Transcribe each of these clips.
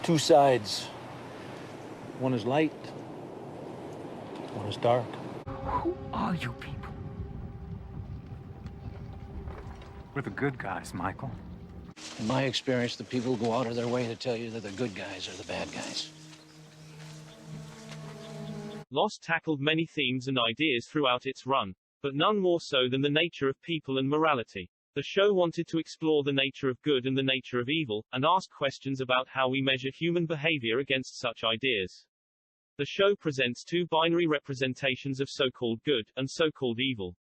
two sides. One is light, one is dark. Who are you people? We're the good guys, Michael. In my experience, the people go out of their way to tell you that the good guys are the bad guys. Lost tackled many themes and ideas throughout its run, but none more so than the nature of people and morality. The show wanted to explore the nature of good and the nature of evil, and ask questions about how we measure human behavior against such ideas. The show presents two binary representations of so-called good, and so-called evil.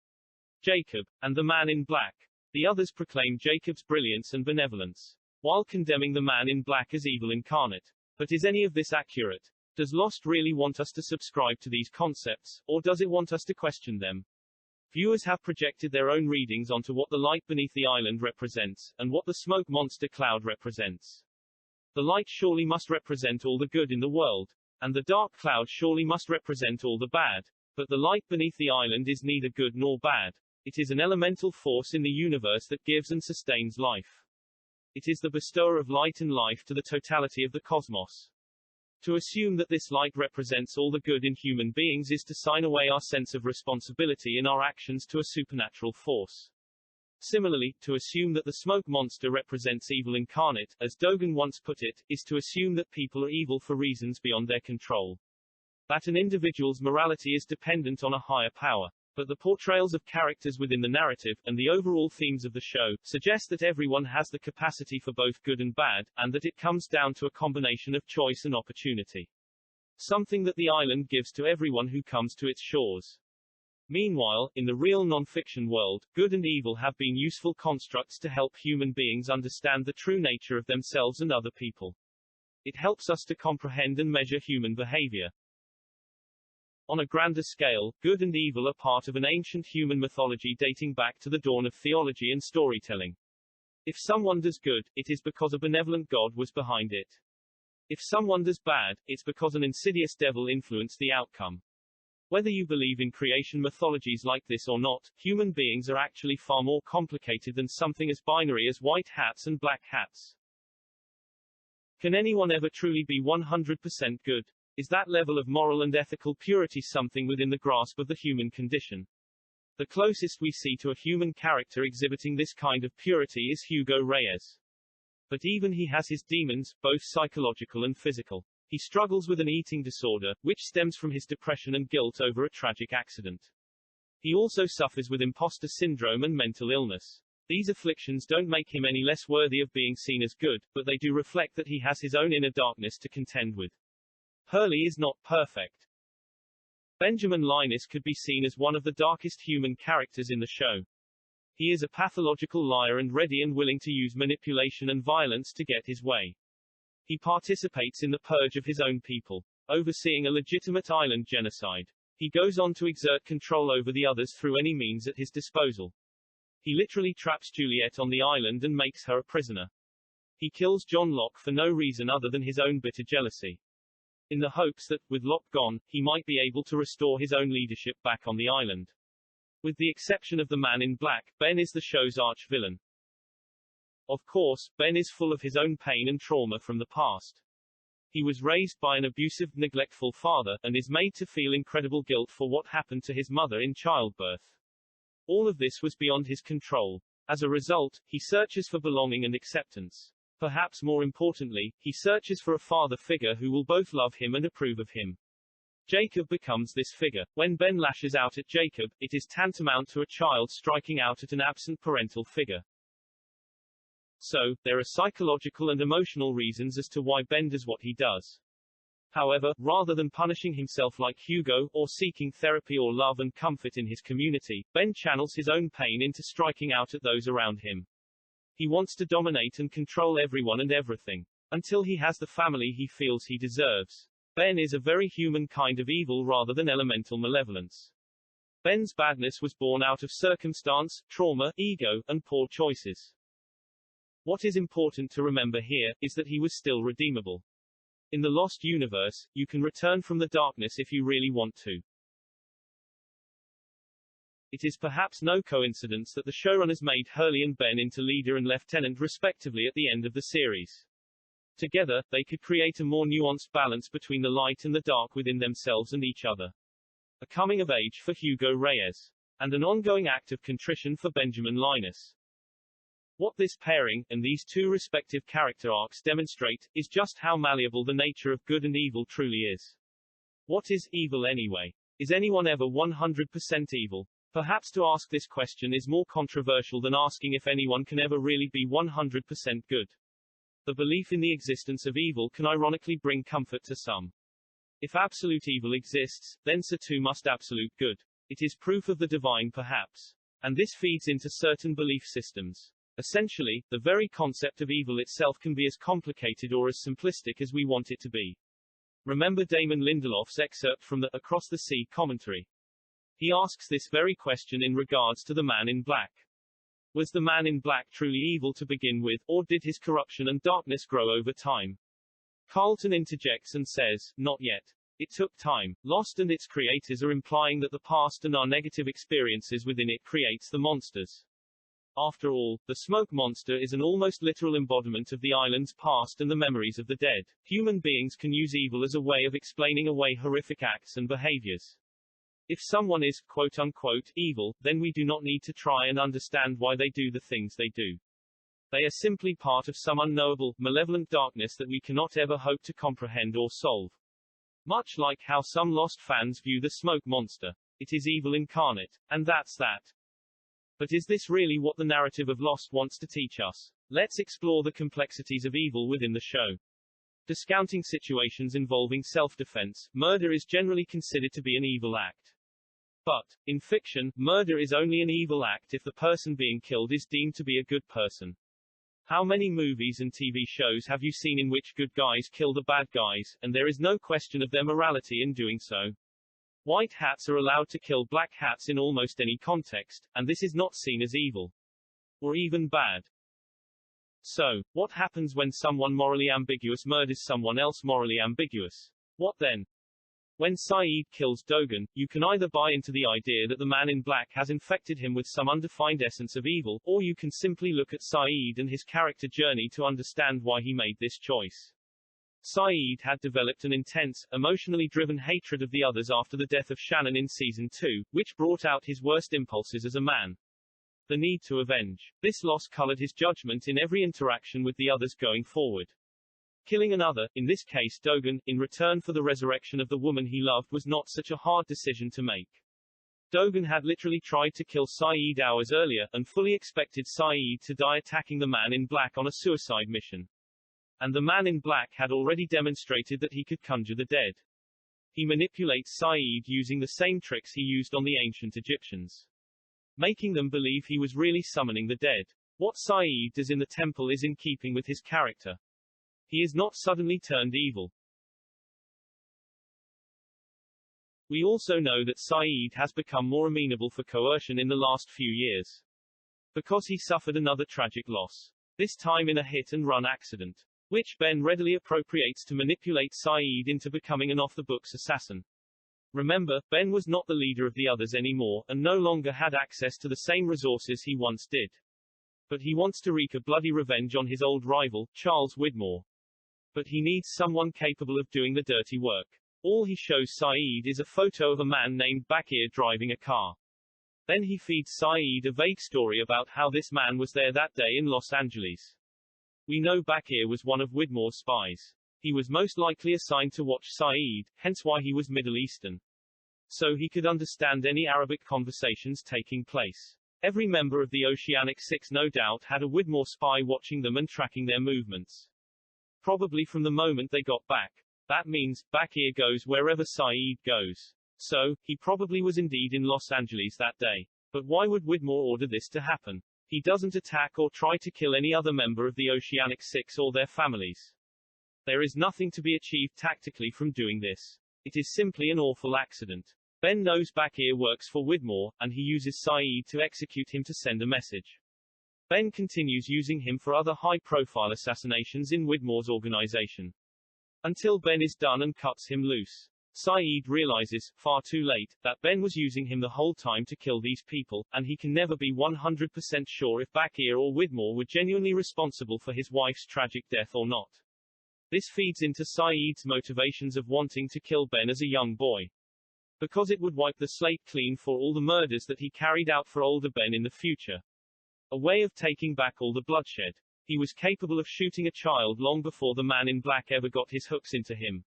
Jacob, and the man in black. The others proclaim Jacob's brilliance and benevolence, while condemning the man in black as evil incarnate. But is any of this accurate? Does Lost really want us to subscribe to these concepts, or does it want us to question them? Viewers have projected their own readings onto what the light beneath the island represents, and what the smoke monster cloud represents. The light surely must represent all the good in the world, and the dark cloud surely must represent all the bad. But the light beneath the island is neither good nor bad. It is an elemental force in the universe that gives and sustains life. It is the bestower of light and life to the totality of the cosmos. To assume that this light represents all the good in human beings is to sign away our sense of responsibility in our actions to a supernatural force. Similarly, to assume that the smoke monster represents evil incarnate, as Dogen once put it, is to assume that people are evil for reasons beyond their control. That an individual's morality is dependent on a higher power. But the portrayals of characters within the narrative, and the overall themes of the show, suggest that everyone has the capacity for both good and bad, and that it comes down to a combination of choice and opportunity. Something that the island gives to everyone who comes to its shores. Meanwhile, in the real non-fiction world, good and evil have been useful constructs to help human beings understand the true nature of themselves and other people. It helps us to comprehend and measure human behavior. On a grander scale, good and evil are part of an ancient human mythology dating back to the dawn of theology and storytelling. If someone does good, it is because a benevolent God was behind it. If someone does bad, it's because an insidious devil influenced the outcome. Whether you believe in creation mythologies like this or not, human beings are actually far more complicated than something as binary as white hats and black hats. Can anyone ever truly be 100% good? Is that level of moral and ethical purity something within the grasp of the human condition? The closest we see to a human character exhibiting this kind of purity is Hugo Reyes. But even he has his demons, both psychological and physical. He struggles with an eating disorder, which stems from his depression and guilt over a tragic accident. He also suffers with imposter syndrome and mental illness. These afflictions don't make him any less worthy of being seen as good, but they do reflect that he has his own inner darkness to contend with. Hurley is not perfect. Benjamin Linus could be seen as one of the darkest human characters in the show. He is a pathological liar and ready and willing to use manipulation and violence to get his way. He participates in the purge of his own people, overseeing a legitimate island genocide. He goes on to exert control over the others through any means at his disposal. He literally traps Juliet on the island and makes her a prisoner. He kills John Locke for no reason other than his own bitter jealousy, in the hopes that, with Locke gone, he might be able to restore his own leadership back on the island. With the exception of the man in black, Ben is the show's arch-villain. Of course, Ben is full of his own pain and trauma from the past. He was raised by an abusive, neglectful father, and is made to feel incredible guilt for what happened to his mother in childbirth. All of this was beyond his control. As a result, he searches for belonging and acceptance. Perhaps more importantly, he searches for a father figure who will both love him and approve of him. Jacob becomes this figure. When Ben lashes out at Jacob, it is tantamount to a child striking out at an absent parental figure. So, there are psychological and emotional reasons as to why Ben does what he does. However, rather than punishing himself like Hugo, or seeking therapy or love and comfort in his community, Ben channels his own pain into striking out at those around him. He wants to dominate and control everyone and everything, until he has the family he feels he deserves. Ben is a very human kind of evil rather than elemental malevolence. Ben's badness was born out of circumstance, trauma, ego, and poor choices. What is important to remember here, is that he was still redeemable. In the Lost universe, you can return from the darkness if you really want to. It is perhaps no coincidence that the showrunners made Hurley and Ben into leader and lieutenant respectively at the end of the series. Together, they could create a more nuanced balance between the light and the dark within themselves and each other. A coming of age for Hugo Reyes. And an ongoing act of contrition for Benjamin Linus. What this pairing, and these two respective character arcs demonstrate, is just how malleable the nature of good and evil truly is. What is evil anyway? Is anyone ever 100% evil? Perhaps to ask this question is more controversial than asking if anyone can ever really be 100% good. The belief in the existence of evil can ironically bring comfort to some. If absolute evil exists, then so too must absolute good. It is proof of the divine perhaps. And this feeds into certain belief systems. Essentially, the very concept of evil itself can be as complicated or as simplistic as we want it to be. Remember Damon Lindelof's excerpt from the Across the Sea commentary. He asks this very question in regards to the Man in Black. Was the Man in Black truly evil to begin with, or did his corruption and darkness grow over time? Carlton interjects and says, not yet. It took time. Lost and its creators are implying that the past and our negative experiences within it creates the monsters. After all, the smoke monster is an almost literal embodiment of the island's past and the memories of the dead. Human beings can use evil as a way of explaining away horrific acts and behaviors. If someone is, quote-unquote, evil, then we do not need to try and understand why they do the things they do. They are simply part of some unknowable, malevolent darkness that we cannot ever hope to comprehend or solve. Much like how some Lost fans view the smoke monster. It is evil incarnate. And that's that. But is this really what the narrative of Lost wants to teach us? Let's explore the complexities of evil within the show. Discounting situations involving self-defense, murder is generally considered to be an evil act. But, in fiction, murder is only an evil act if the person being killed is deemed to be a good person. How many movies and TV shows have you seen in which good guys kill the bad guys, and there is no question of their morality in doing so? White hats are allowed to kill black hats in almost any context, and this is not seen as evil. Or even bad. So, what happens when someone morally ambiguous murders someone else morally ambiguous? What then? When Sayid kills Dogan, you can either buy into the idea that the Man in Black has infected him with some undefined essence of evil, or you can simply look at Sayid and his character journey to understand why he made this choice. Sayid had developed an intense, emotionally driven hatred of the others after the death of Shannon in Season 2, which brought out his worst impulses as a man. The need to avenge. This loss colored his judgment in every interaction with the others going forward. Killing another, in this case Dogan, in return for the resurrection of the woman he loved was not such a hard decision to make. Dogan had literally tried to kill Sayid hours earlier, and fully expected Sayid to die attacking the Man in Black on a suicide mission. And the Man in Black had already demonstrated that he could conjure the dead. He manipulates Sayid using the same tricks he used on the ancient Egyptians, making them believe he was really summoning the dead. What Sayid does in the temple is in keeping with his character. He is not suddenly turned evil. We also know that Sayid has become more amenable for coercion in the last few years. Because he suffered another tragic loss. This time in a hit-and-run accident, which Ben readily appropriates to manipulate Sayid into becoming an off-the-books assassin. Remember, Ben was not the leader of the others anymore, and no longer had access to the same resources he once did. But he wants to wreak a bloody revenge on his old rival, Charles Widmore. But he needs someone capable of doing the dirty work. All he shows Sayid is a photo of a man named Bakir driving a car. Then he feeds Sayid a vague story about how this man was there that day in Los Angeles. We know Bakir was one of Widmore's spies. He was most likely assigned to watch Sayid, hence why he was Middle Eastern. So he could understand any Arabic conversations taking place. Every member of the Oceanic Six no doubt had a Widmore spy watching them and tracking their movements. Probably from the moment they got back. That means, Bakir goes wherever Sayid goes. So, he probably was indeed in Los Angeles that day. But why would Widmore order this to happen? He doesn't attack or try to kill any other member of the Oceanic Six or their families. There is nothing to be achieved tactically from doing this. It is simply an awful accident. Ben knows Bakir works for Widmore, and he uses Sayid to execute him to send a message. Ben continues using him for other high-profile assassinations in Widmore's organization. Until Ben is done and cuts him loose. Sayid realizes, far too late, that Ben was using him the whole time to kill these people, and he can never be 100% sure if Bakir or Widmore were genuinely responsible for his wife's tragic death or not. This feeds into Sayid's motivations of wanting to kill Ben as a young boy. Because it would wipe the slate clean for all the murders that he carried out for older Ben in the future. A way of taking back all the bloodshed. He was capable of shooting a child long before the man in black ever got his hooks into him.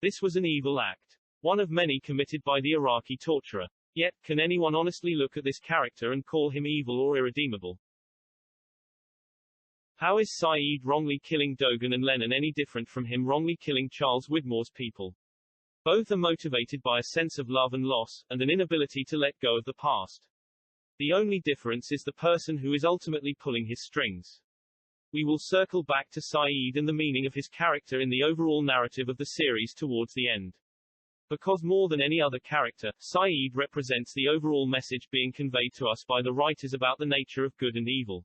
This was an evil act. One of many committed by the Iraqi torturer. Yet, can anyone honestly look at this character and call him evil or irredeemable? How is Sayid wrongly killing Dogan and Lennon any different from him wrongly killing Charles Widmore's people? Both are motivated by a sense of love and loss, and an inability to let go of the past. The only difference is the person who is ultimately pulling his strings. We will circle back to Sayid and the meaning of his character in the overall narrative of the series towards the end. Because more than any other character, Sayid represents the overall message being conveyed to us by the writers about the nature of good and evil.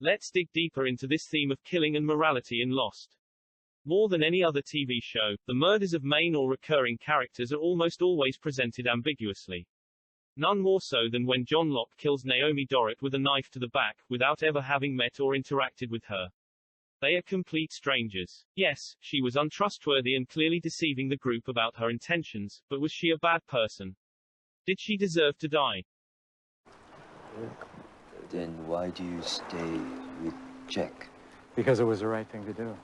Let's dig deeper into this theme of killing and morality in Lost. More than any other TV show, the murders of main or recurring characters are almost always presented ambiguously. None more so than when John Locke kills Naomi Dorrit with a knife to the back, without ever having met or interacted with her. They are complete strangers. Yes, she was untrustworthy and clearly deceiving the group about her intentions, but was she a bad person? Did she deserve to die? Then why do you stay with Jack? Because it was the right thing to do.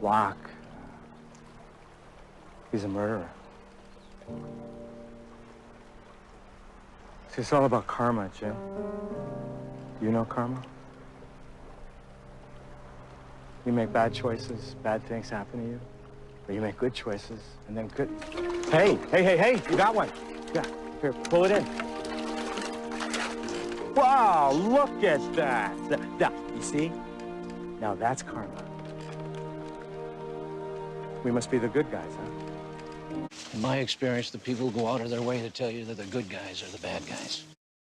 Locke. He's a murderer. See, it's all about karma, Jim. You know karma? You make bad choices, bad things happen to you. Or you make good choices, and then good... Hey, you got one. Yeah, here, pull it in. Wow, look at that. Now, you see? Now that's karma. We must be the good guys, huh? In my experience, the people who go out of their way to tell you that the good guys are the bad guys.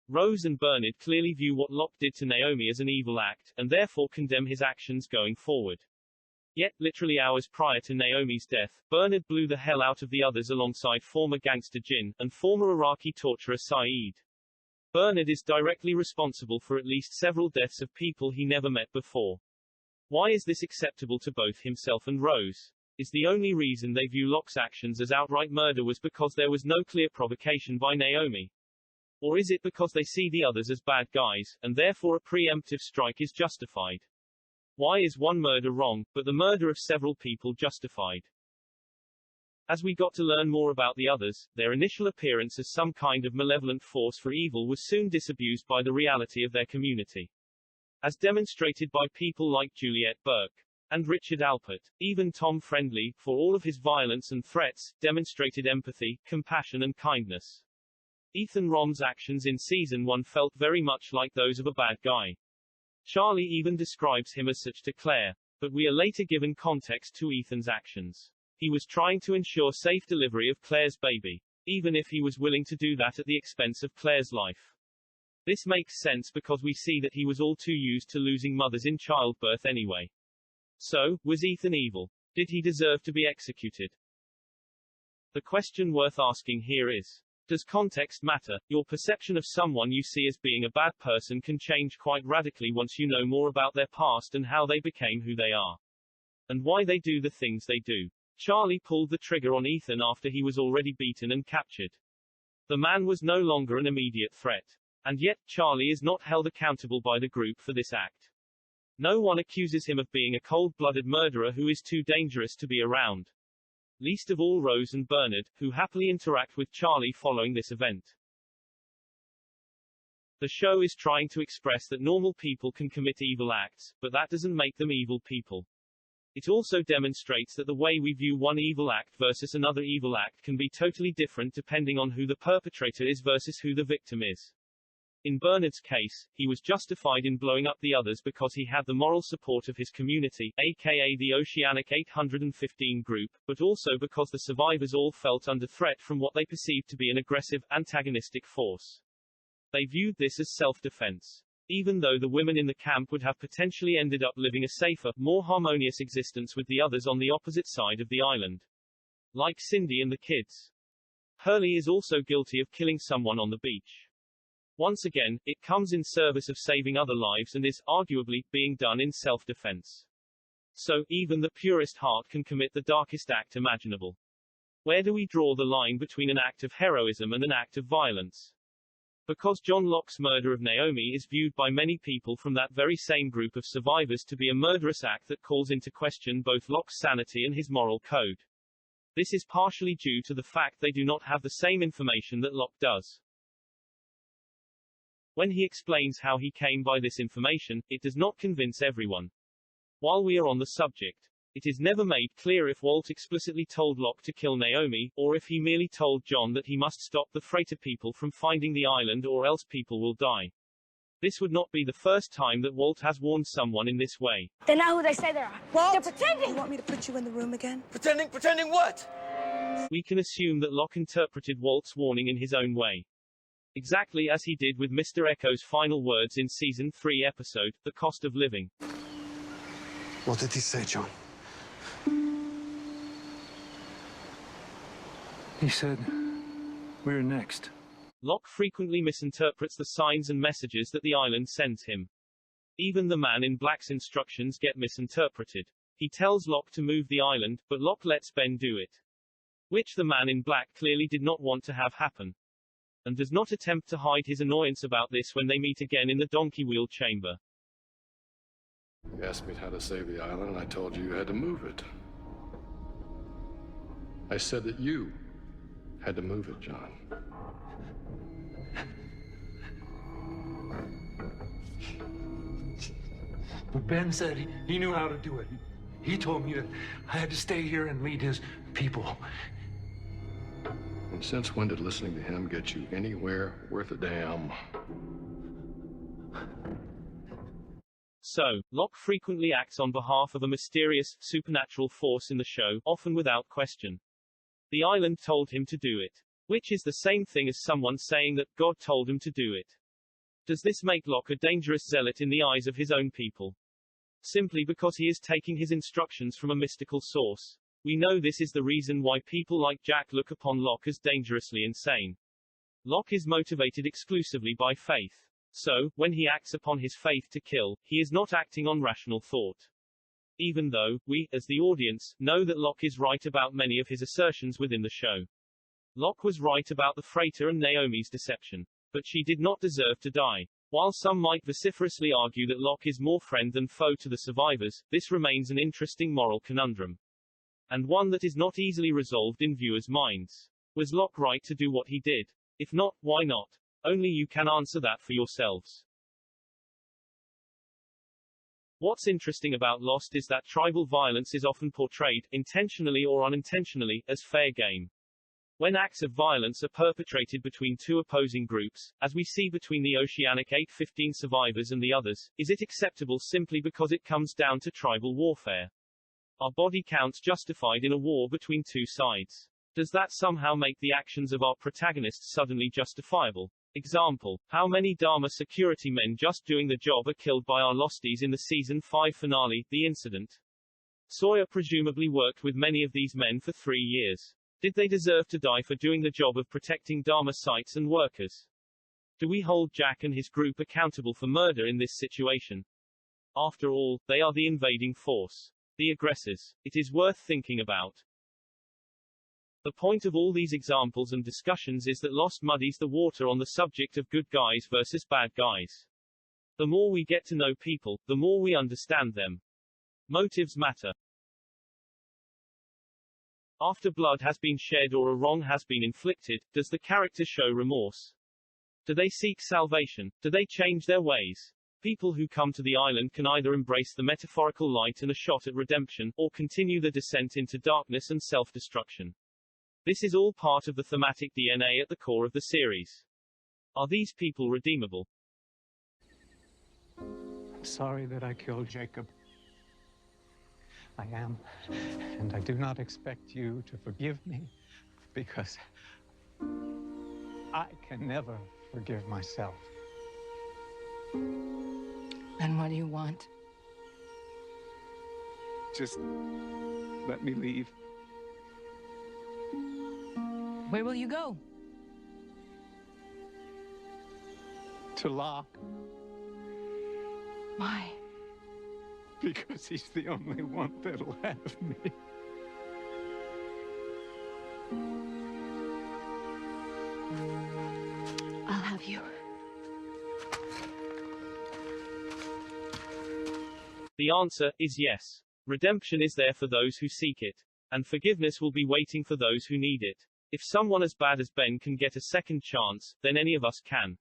Rose and Bernard clearly view what Locke did to Naomi as an evil act, and therefore condemn his actions going forward. Yet, literally hours prior to Naomi's death, Bernard blew the hell out of the others alongside former gangster Jin, and former Iraqi torturer Sayid. Bernard is directly responsible for at least several deaths of people he never met before. Why is this acceptable to both himself and Rose? Is the only reason they view Locke's actions as outright murder was because there was no clear provocation by Naomi? Or is it because they see the others as bad guys, and therefore a preemptive strike is justified? Why is one murder wrong, but the murder of several people justified? As we got to learn more about the others, their initial appearance as some kind of malevolent force for evil was soon disabused by the reality of their community. As demonstrated by people like Juliet Burke and Richard Alpert, even Tom Friendly, for all of his violence and threats, demonstrated empathy, compassion and kindness. Ethan Romm's actions in Season 1 felt very much like those of a bad guy. Charlie even describes him as such to Claire, but we are later given context to Ethan's actions. He was trying to ensure safe delivery of Claire's baby, even if he was willing to do that at the expense of Claire's life. This makes sense because we see that he was all too used to losing mothers in childbirth anyway. So, was Ethan evil? Did he deserve to be executed? The question worth asking here is, does context matter? Your perception of someone you see as being a bad person can change quite radically once you know more about their past and how they became who they are. And why they do the things they do. Charlie pulled the trigger on Ethan after he was already beaten and captured. The man was no longer an immediate threat. And yet, Charlie is not held accountable by the group for this act. No one accuses him of being a cold-blooded murderer who is too dangerous to be around. Least of all Rose and Bernard, who happily interact with Charlie following this event. The show is trying to express that normal people can commit evil acts, but that doesn't make them evil people. It also demonstrates that the way we view one evil act versus another evil act can be totally different depending on who the perpetrator is versus who the victim is. In Bernard's case, he was justified in blowing up the others because he had the moral support of his community, aka the Oceanic 815 group, but also because the survivors all felt under threat from what they perceived to be an aggressive, antagonistic force. They viewed this as self-defense. Even though the women in the camp would have potentially ended up living a safer, more harmonious existence with the others on the opposite side of the island. Like Cindy and the kids. Hurley is also guilty of killing someone on the beach. Once again, it comes in service of saving other lives and is, arguably, being done in self-defense. So, even the purest heart can commit the darkest act imaginable. Where do we draw the line between an act of heroism and an act of violence? Because John Locke's murder of Naomi is viewed by many people from that very same group of survivors to be a murderous act that calls into question both Locke's sanity and his moral code. This is partially due to the fact they do not have the same information that Locke does. When he explains how he came by this information, it does not convince everyone. While we are on the subject, it is never made clear if Walt explicitly told Locke to kill Naomi, or if he merely told John that he must stop the freighter people from finding the island or else people will die. This would not be the first time that Walt has warned someone in this way. They're not who they say they are. Walt, They're pretending! You want me to put you in the room again? Pretending what? We can assume that Locke interpreted Walt's warning in his own way. Exactly as he did with Mr. Echo's final words in Season 3 episode, The Cost of Living. What did he say, John? He said, we're next. Locke frequently misinterprets the signs and messages that the island sends him. Even the man in black's instructions get misinterpreted. He tells Locke to move the island, but Locke lets Ben do it. Which the man in black clearly did not want to have happen. And does not attempt to hide his annoyance about this when they meet again in the donkey wheel chamber. You asked me how to save the island, and I told you you had to move it. I said that you had to move it, John. But Ben said he knew how to do it. He told me that I had to stay here and lead his people. And since when did listening to him get you anywhere worth a damn? So, Locke frequently acts on behalf of a mysterious, supernatural force in the show, often without question. The island told him to do it. Which is the same thing as someone saying that God told him to do it. Does this make Locke a dangerous zealot in the eyes of his own people? Simply because he is taking his instructions from a mystical source. We know this is the reason why people like Jack look upon Locke as dangerously insane. Locke is motivated exclusively by faith. So, when he acts upon his faith to kill, he is not acting on rational thought. Even though, we, as the audience, know that Locke is right about many of his assertions within the show. Locke was right about the freighter and Naomi's deception. But she did not deserve to die. While some might vociferously argue that Locke is more friend than foe to the survivors, this remains an interesting moral conundrum. And one that is not easily resolved in viewers' minds. Was Locke right to do what he did? If not, why not? Only you can answer that for yourselves. What's interesting about Lost is that tribal violence is often portrayed, intentionally or unintentionally, as fair game. When acts of violence are perpetrated between two opposing groups, as we see between the Oceanic 815 survivors and the others, is it acceptable simply because it comes down to tribal warfare? Are body counts justified in a war between two sides? Does that somehow make the actions of our protagonists suddenly justifiable? Example, how many Dharma security men just doing the job are killed by our Losties in the Season 5 finale, The Incident? Sawyer presumably worked with many of these men for 3 years. Did they deserve to die for doing the job of protecting Dharma sites and workers? Do we hold Jack and his group accountable for murder in this situation? After all, they are the invading force. The aggressors. It is worth thinking about. The point of all these examples and discussions is that Lost muddies the water on the subject of good guys versus bad guys. The more we get to know people, the more we understand them. Motives matter. After blood has been shed or a wrong has been inflicted, does the character show remorse? Do they seek salvation? Do they change their ways? People who come to the island can either embrace the metaphorical light and a shot at redemption, or continue the descent into darkness and self-destruction. This is all part of the thematic DNA at the core of the series. Are these people redeemable? I'm sorry that I killed Jacob. I am, and I do not expect you to forgive me, because I can never forgive myself. And what do you want? Just let me leave. Where will you go? to Locke. Why? Because he's the only one that'll have me. I'll have you. The answer is yes. Redemption is there for those who seek it. And forgiveness will be waiting for those who need it. If someone as bad as Ben can get a second chance, then any of us can.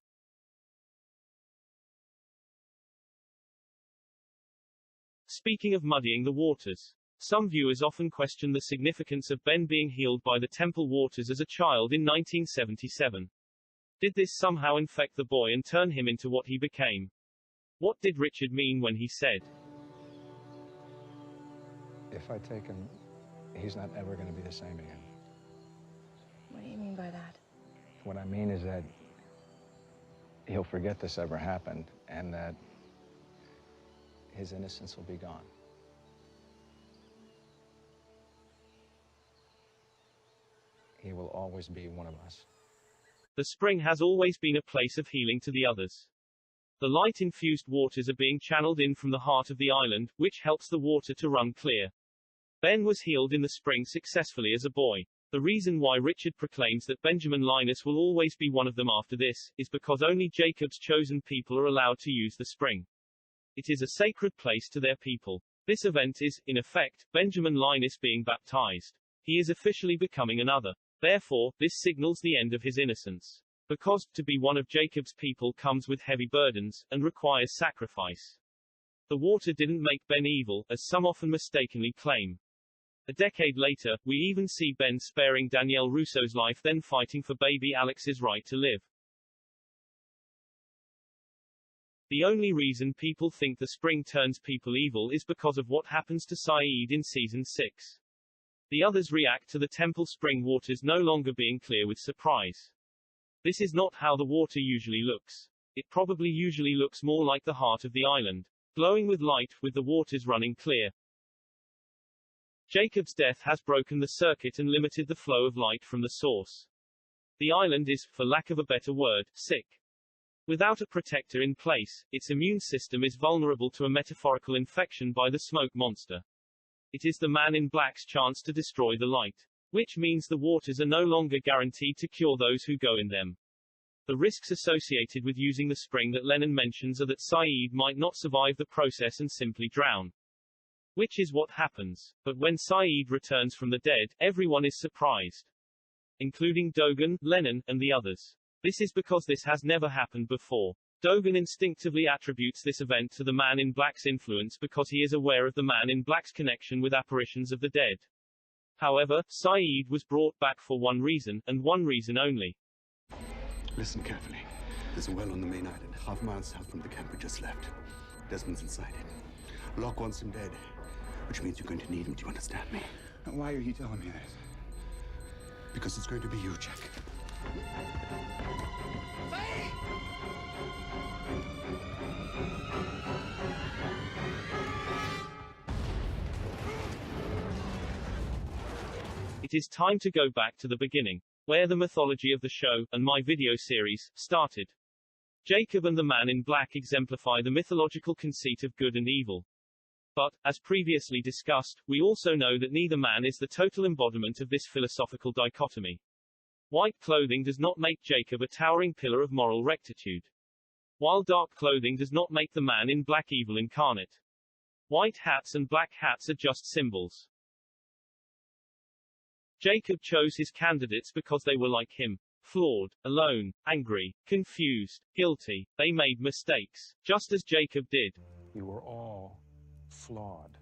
Speaking of muddying the waters, some viewers often question the significance of Ben being healed by the temple waters as a child in 1977. Did this somehow infect the boy and turn him into what he became? What did Richard mean when he said, "If I take him, he's not ever going to be the same again"? What do you mean by that? What I mean is that he'll forget this ever happened, and that his innocence will be gone. He will always be one of us. the spring has always been a place of healing to the others. The light-infused waters are being channeled in from the heart of the island, which helps the water to run clear. Ben was healed in the spring successfully as a boy. The reason why Richard proclaims that Benjamin Linus will always be one of them after this, is because only Jacob's chosen people are allowed to use the spring. It is a sacred place to their people. This event is, in effect, Benjamin Linus being baptized. He is officially becoming another. Therefore, this signals the end of his innocence. Because, to be one of Jacob's people comes with heavy burdens, and requires sacrifice. The water didn't make Ben evil, as some often mistakenly claim. A decade later, we even see Ben sparing Danielle Rousseau's life, then fighting for baby Alex's right to live. The only reason people think the spring turns people evil is because of what happens to Sayid in Season 6. The others react to the temple spring waters no longer being clear with surprise. This is not how the water usually looks. It probably usually looks more like the heart of the island, glowing with light, with the waters running clear. Jacob's death has broken the circuit and limited the flow of light from the source. The island is, for lack of a better word, sick. Without a protector in place, its immune system is vulnerable to a metaphorical infection by the smoke monster. It is the man in black's chance to destroy the light. Which means the waters are no longer guaranteed to cure those who go in them. The risks associated with using the spring that Lennon mentions are that Sayid might not survive the process and simply drown. Which is what happens. But when Sayid returns from the dead, everyone is surprised. Including Dogan, Lennon, and the others. This is because this has never happened before. Dogan instinctively attributes this event to the Man in Black's influence because he is aware of the Man in Black's connection with apparitions of the dead. However, Sayid was brought back for one reason, and one reason only. Listen carefully. There's a well on the main island, half a mile south from the camp we just left. Desmond's inside it. Locke wants him dead, which means you're going to need him. Do you understand me? And why are you telling me this? Because it's going to be you, Jack. It is time to go back to the beginning, where the mythology of the show, and my video series, started. Jacob and the Man in Black exemplify the mythological conceit of good and evil. But, as previously discussed, we also know that neither man is the total embodiment of this philosophical dichotomy. White clothing does not make Jacob a towering pillar of moral rectitude. While dark clothing does not make the Man in Black evil incarnate. White hats and black hats are just symbols. Jacob chose his candidates because they were like him. Flawed, alone, angry, confused, guilty. They made mistakes, just as Jacob did. You were all flawed.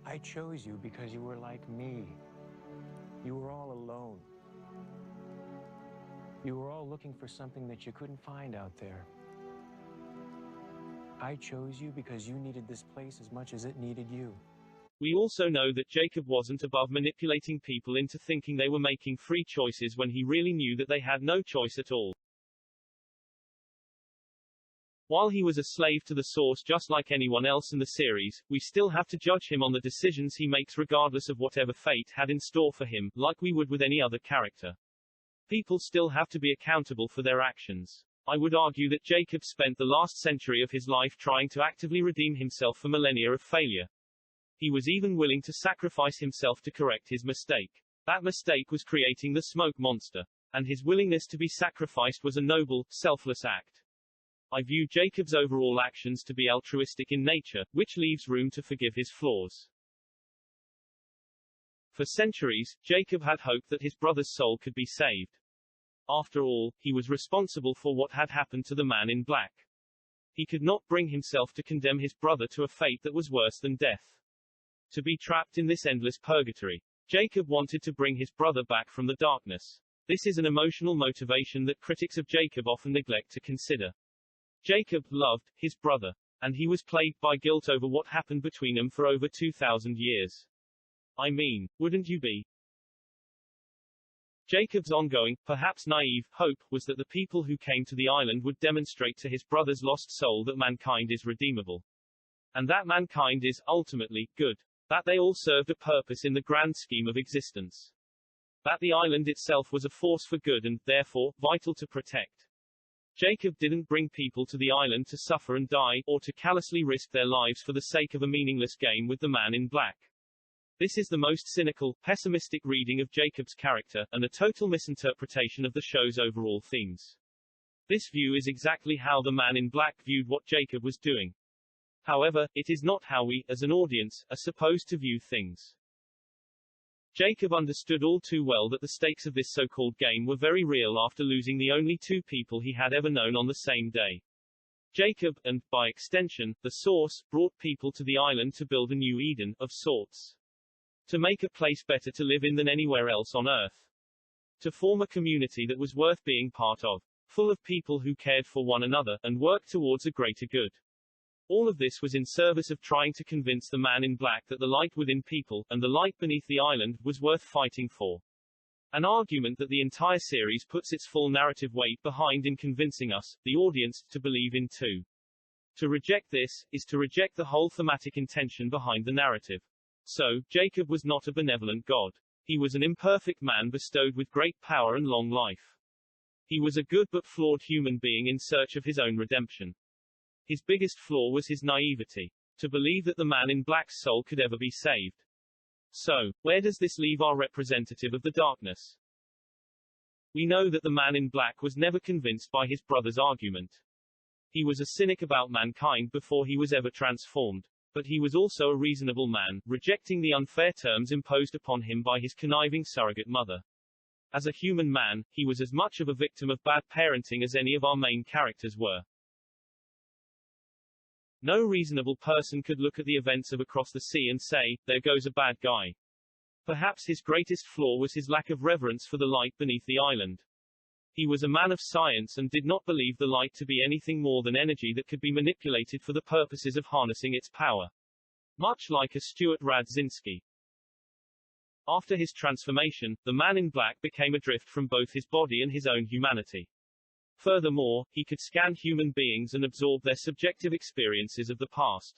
I chose you because you were like me. You were all alone. You were all looking for something that you couldn't find out there. I chose you because you needed this place as much as it needed you. We also know that Jacob wasn't above manipulating people into thinking they were making free choices when he really knew that they had no choice at all. While he was a slave to the source just like anyone else in the series, we still have to judge him on the decisions he makes regardless of whatever fate had in store for him, like we would with any other character. People still have to be accountable for their actions. I would argue that Jacob spent the last century of his life trying to actively redeem himself for millennia of failure. He was even willing to sacrifice himself to correct his mistake. That mistake was creating the smoke monster. And his willingness to be sacrificed was a noble, selfless act. I view Jacob's overall actions to be altruistic in nature, which leaves room to forgive his flaws. For centuries, Jacob had hoped that his brother's soul could be saved. After all, he was responsible for what had happened to the man in black. He could not bring himself to condemn his brother to a fate that was worse than death. To be trapped in this endless purgatory. Jacob wanted to bring his brother back from the darkness. This is an emotional motivation that critics of Jacob often neglect to consider. Jacob loved his brother, and he was plagued by guilt over what happened between them for over 2,000 years. I mean, wouldn't you be? Jacob's ongoing, perhaps naive, hope was that the people who came to the island would demonstrate to his brother's lost soul that mankind is redeemable. And that mankind is, ultimately, good. That they all served a purpose in the grand scheme of existence. That the island itself was a force for good and, therefore, vital to protect. Jacob didn't bring people to the island to suffer and die, or to callously risk their lives for the sake of a meaningless game with the man in black. This is the most cynical, pessimistic reading of Jacob's character, and a total misinterpretation of the show's overall themes. This view is exactly how the man in black viewed what Jacob was doing. However, it is not how we, as an audience, are supposed to view things. Jacob understood all too well that the stakes of this so-called game were very real after losing the only two people he had ever known on the same day. Jacob, and, by extension, the Source, brought people to the island to build a new Eden, of sorts. To make a place better to live in than anywhere else on Earth. To form a community that was worth being part of. Full of people who cared for one another, and worked towards a greater good. All of this was in service of trying to convince the man in black that the light within people, and the light beneath the island, was worth fighting for. An argument that the entire series puts its full narrative weight behind in convincing us, the audience, to believe in too. To reject this, is to reject the whole thematic intention behind the narrative. So, Jacob was not a benevolent God. He was an imperfect man bestowed with great power and long life. He was a good but flawed human being in search of his own redemption. His biggest flaw was his naivety. To believe that the man in black's soul could ever be saved. So, where does this leave our representative of the darkness? We know that the man in black was never convinced by his brother's argument. He was a cynic about mankind before he was ever transformed. But he was also a reasonable man, rejecting the unfair terms imposed upon him by his conniving surrogate mother. As a human man, he was as much of a victim of bad parenting as any of our main characters were. No reasonable person could look at the events of Across the Sea and say, there goes a bad guy. Perhaps his greatest flaw was his lack of reverence for the light beneath the island. He was a man of science and did not believe the light to be anything more than energy that could be manipulated for the purposes of harnessing its power. Much like a Stuart Radzinski. After his transformation, the man in black became adrift from both his body and his own humanity. Furthermore, he could scan human beings and absorb their subjective experiences of the past.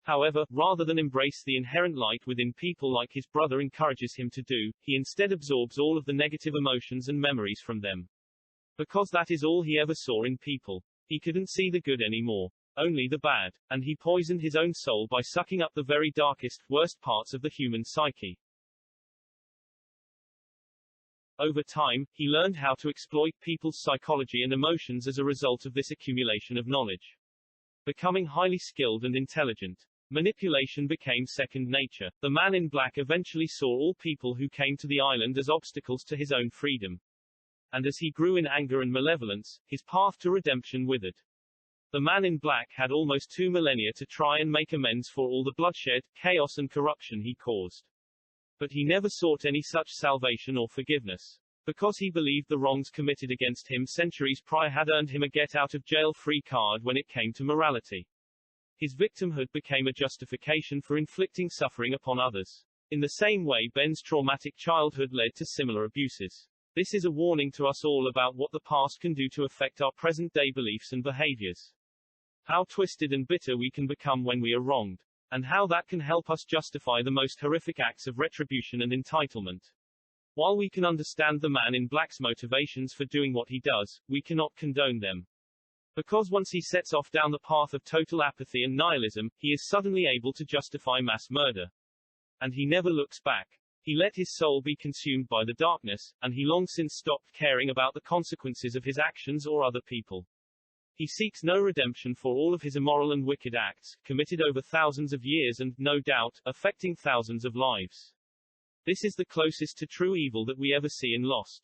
However, rather than embrace the inherent light within people like his brother encourages him to do, he instead absorbs all of the negative emotions and memories from them. Because that is all he ever saw in people. He couldn't see the good anymore. Only the bad. And he poisoned his own soul by sucking up the very darkest, worst parts of the human psyche. Over time, he learned how to exploit people's psychology and emotions as a result of this accumulation of knowledge. Becoming highly skilled and intelligent. Manipulation became second nature. The man in black eventually saw all people who came to the island as obstacles to his own freedom. And as he grew in anger and malevolence, his path to redemption withered. The man in black had almost 2 millennia to try and make amends for all the bloodshed, chaos and corruption he caused. But he never sought any such salvation or forgiveness. Because he believed the wrongs committed against him centuries prior had earned him a get-out-of-jail-free card when it came to morality. His victimhood became a justification for inflicting suffering upon others. In the same way Ben's traumatic childhood led to similar abuses. This is a warning to us all about what the past can do to affect our present-day beliefs and behaviors. How twisted and bitter we can become when we are wronged. And how that can help us justify the most horrific acts of retribution and entitlement. While we can understand the man in black's motivations for doing what he does, we cannot condone them. Because once he sets off down the path of total apathy and nihilism, he is suddenly able to justify mass murder. And he never looks back. He let his soul be consumed by the darkness, and he long since stopped caring about the consequences of his actions or other people. He seeks no redemption for all of his immoral and wicked acts, committed over thousands of years and, no doubt, affecting thousands of lives. This is the closest to true evil that we ever see in Lost.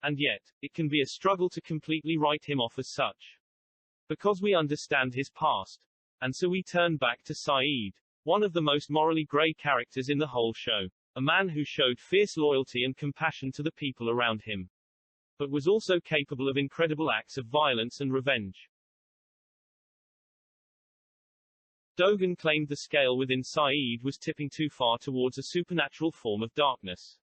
And yet, it can be a struggle to completely write him off as such. Because we understand his past. And so we turn back to Sayid, one of the most morally grey characters in the whole show. A man who showed fierce loyalty and compassion to the people around him, but was also capable of incredible acts of violence and revenge. Dogen claimed the scale within Sayid was tipping too far towards a supernatural form of darkness.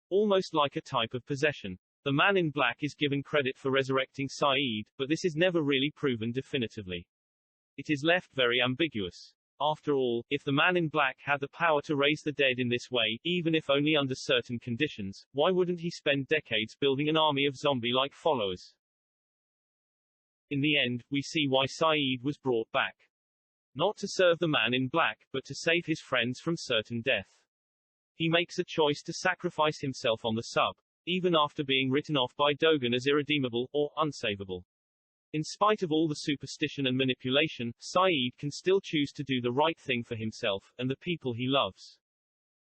Almost like a type of possession. The man in black is given credit for resurrecting Sayid, but this is never really proven definitively. It is left very ambiguous. After all, if the man in black had the power to raise the dead in this way, even if only under certain conditions, why wouldn't he spend decades building an army of zombie-like followers? In the end, we see why Sayid was brought back. Not to serve the man in black, but to save his friends from certain death. He makes a choice to sacrifice himself on the sub, even after being written off by Dogen as irredeemable, or unsavable. In spite of all the superstition and manipulation, Sayid can still choose to do the right thing for himself, and the people he loves.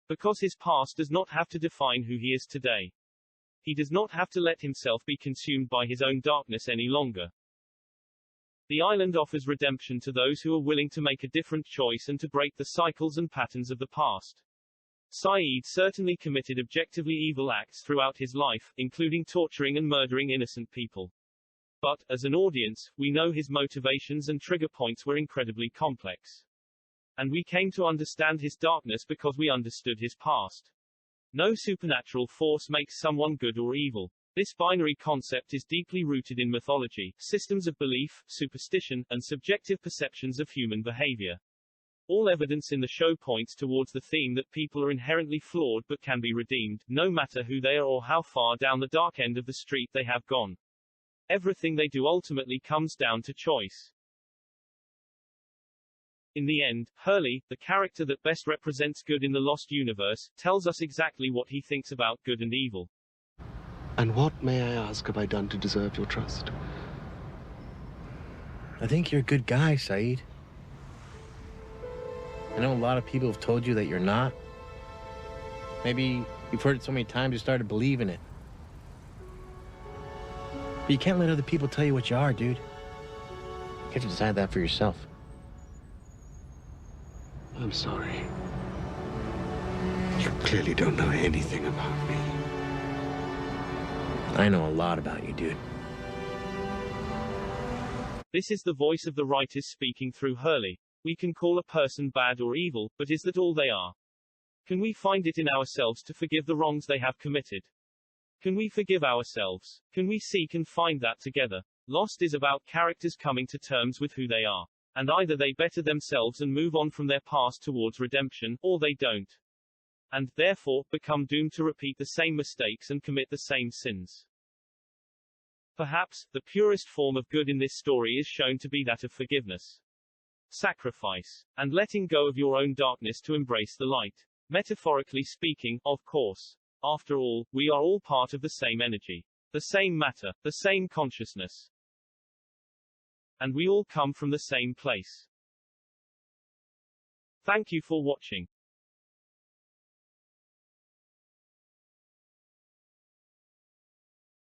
Because his past does not have to define who he is today. He does not have to let himself be consumed by his own darkness any longer. The island offers redemption to those who are willing to make a different choice and to break the cycles and patterns of the past. Sayid certainly committed objectively evil acts throughout his life, including torturing and murdering innocent people. But, as an audience, we know his motivations and trigger points were incredibly complex. And we came to understand his darkness because we understood his past. No supernatural force makes someone good or evil. This binary concept is deeply rooted in mythology, systems of belief, superstition, and subjective perceptions of human behavior. All evidence in the show points towards the theme that people are inherently flawed but can be redeemed, no matter who they are or how far down the dark end of the street they have gone. Everything they do ultimately comes down to choice. In the end, Hurley, the character that best represents good in the Lost universe, tells us exactly what he thinks about good and evil. And what, may I ask, have I done to deserve your trust? I think you're a good guy, Sayid. I know a lot of people have told you that you're not. Maybe you've heard it so many times you started believing it. But you can't let other people tell you what you are, dude. You have to decide that for yourself. I'm sorry. You clearly don't know anything about me. I know a lot about you, dude. This is the voice of the writers speaking through Hurley. We can call a person bad or evil, but is that all they are? Can we find it in ourselves to forgive the wrongs they have committed? Can we forgive ourselves? Can we seek and find that together? Lost is about characters coming to terms with who they are. And either they better themselves and move on from their past towards redemption, or they don't. And, therefore, become doomed to repeat the same mistakes and commit the same sins. Perhaps, the purest form of good in this story is shown to be that of forgiveness. Sacrifice. And letting go of your own darkness to embrace the light. Metaphorically speaking, of course. After all, we are all part of the same energy. The same matter. The same consciousness. And we all come from the same place. Thank you for watching.